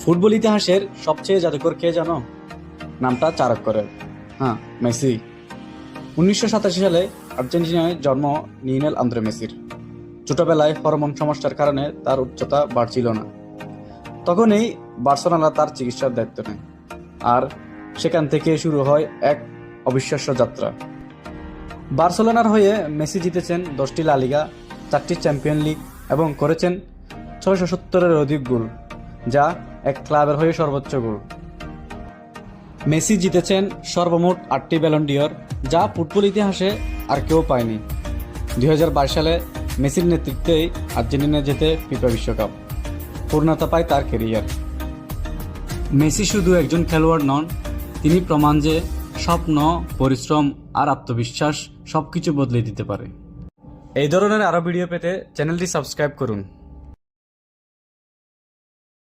Football ইতিহাসের সবচেয়ে জাদুকর কে জানো? নামটা 4 অক্ষরের। হ্যাঁ, মেসি। 1987 সালে আর্জেন্টিনায় জন্ম লিওনেল আন্দ্রে মেসির। ছোটবেলায় হরমোন সমস্যার কারণে তার উচ্চতা বাড়ছিল না। তখনই বার্সেলোনা তার চিকিৎসার দায়িত্ব নেয়, আর সেখান থেকে শুরু হয় এক অবিশ্বাস্য যাত্রা। বার্সেলোনার হয়ে মেসি জিতেছেন 10টি লা লিগা, 4টি চ্যাম্পিয়ন লিগ এবং করেছেন 670-এর অধিক গোল, যা এক ক্লাবের হয়ে সর্বোচ্চ গোল। মেসি জিতেছেন সর্বমোট 8টি ব্যালন ডি'র, যা ফুটবল ইতিহাসে আর কেউ পায়নি। 2022 সালে মেসির নেতৃত্বেই আর্জেন্টিনা জেতে ফিফা বিশ্বকাপ। পূর্ণতা পায় তার ক্যারিয়ার। মেসি শুধু একজন খেলোয়াড় নন, তিনি প্রমাণ যে স্বপ্ন, পরিশ্রম আর আত্মবিশ্বাস সবকিছু বদলে দিতে পারে। এই ধরনের আরও ভিডিও পেতে চ্যানেলটি সাবস্ক্রাইব করুন।